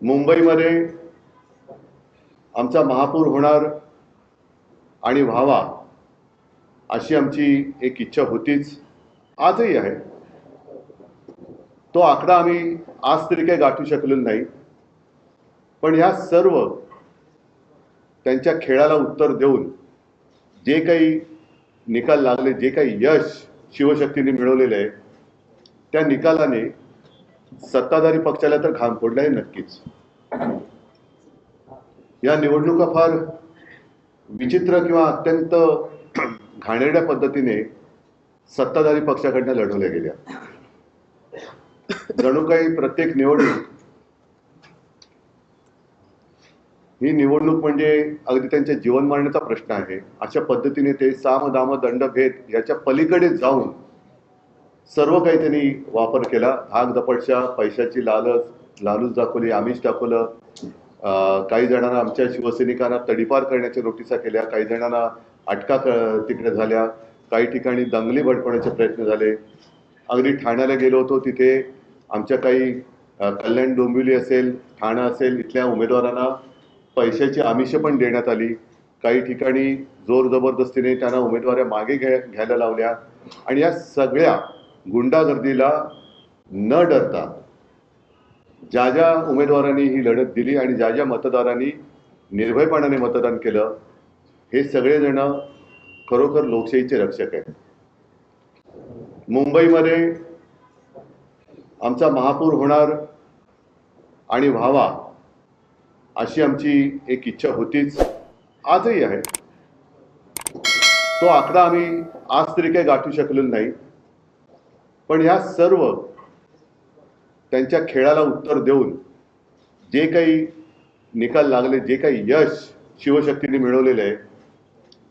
मुंबईमध्ये आमचा महापौर होणार आणि व्हावा अशी आमची एक इच्छा होतीच, आजही आहे. तो आकडा आम्ही आज तरी काही गाठू शकलेलो नाही, पण ह्या सर्व त्यांच्या खेळाला उत्तर देऊन जे काही निकाल लागले, जे काही यश शिवशक्तीने मिळवलेले आहे, त्या निकालाने सत्ताधारी पक्षाला तर घाम फोडला आहे नक्कीच. या निवडणुका फार विचित्र किंवा अत्यंत घाणेरड्या पद्धतीने सत्ताधारी पक्षाकडनं लढवल्या गेल्या. जणू काही प्रत्येक निवडणूक ही निवडणूक म्हणजे अगदी त्यांच्या जीवन मरणाचा प्रश्न आहे, अशा पद्धतीने ते साम दाम दंड भेद याच्या पलीकडे जाऊन सर्व काही त्यांनी वापर केला. धाक दपटशा, पैशाची लालूच दाखवली, आमिष दाखवलं. काही जणांना, आमच्या शिवसैनिकांना तडीपार करण्याच्या नोटिसा केल्या, काही जणांना अटका तिकडे झाल्या, काही ठिकाणी दंगली भडकवण्याचे प्रयत्न झाले. अगदी ठाण्याला गेलो होतो, तिथे आमच्या काही कल्याण डोंबिवली असेल, ठाणा असेल, इथल्या उमेदवारांना पैशाची आमिष पण देण्यात आली. काही ठिकाणी जोर जबरदस्तीने त्यांना उमेदवाऱ्या मागे घ्यायला लावल्या. आणि या सगळ्या गुंडागर्दीला न डरता ज्या ज्या उमेदवारांनी ही लढत दिली आणि ज्या ज्या मतदारांनी निर्भयपणाने मतदान केलं, हे सगळेजण खरोखर लोकशाहीचे रक्षक आहेत. मुंबईमध्ये आमचा महापौर होणार आणि व्हावा अशी आमची एक इच्छा होतीच, आजही आहे. तो आकडा आम्ही आज तरी काही गाठू शकलेलो नाही, पण ह्या सर्व त्यांच्या खेळाला उत्तर देऊन जे काही निकाल लागले, जे काही यश शिवशक्तीने मिळवलेले आहे,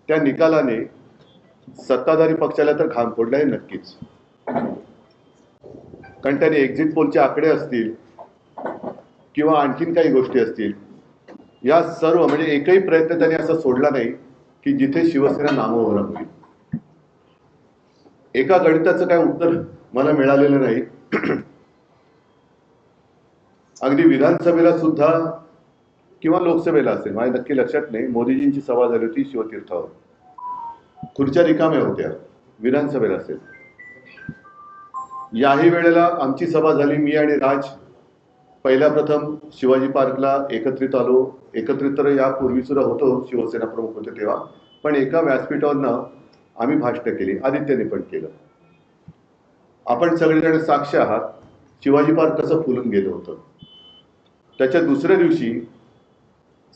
त्या निकालाने सत्ताधारी पक्षाला तर घाम फोडला आहे नक्कीच. कारण त्यांनी एक्झिट पोलचे आकडे असतील किंवा आणखीन काही गोष्टी असतील, या सर्व म्हणजे एकही प्रयत्न त्यांनी असा सोडला नाही की जिथे शिवसेना नामोहरम होईल. एका गणिताचं काय उत्तर मला मिळालेलं नाही. अगदी विधानसभेला सुद्धा किंवा लोकसभेला असेल, माझ्या नक्की लक्षात नाही, मोदीजींची सभा झाली होती शिवतीर्थावर, खुर्च्या रिकाम्या होत्या. विधानसभेला असेल, याही वेळेला आमची सभा झाली, मी आणि राज पहिल्या प्रथम शिवाजी पार्कला एकत्रित आलो. एकत्रित तर यापूर्वी सुद्धा होतो, शिवसेना प्रमुख होते तेव्हा, पण एका व्यासपीठावरनं आम्ही भाषण केली, आदित्यने पण केलं. आपण सगळेजण साक्ष आहात शिवाजी पार्क कसं फुलून गेलं होतं. त्याच्या दुसऱ्या दिवशी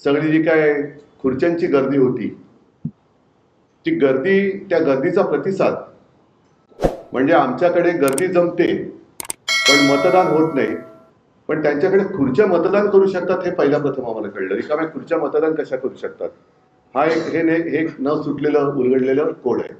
सगळी जी काय खुर्च्यांची गर्दी होती, ती गर्दी, त्या गर्दीचा प्रतिसाद म्हणजे आमच्याकडे गर्दी जमते पण मतदान होत नाही, पण त्यांच्याकडे खुर्च्या मतदान करू शकतात हे पहिल्या प्रथम आम्हाला कळलं. रिकाम्या खुर्च्या मतदान कशा करू शकतात, हा एक हे न सुटलेलं उलगडलेलं कोड आहे.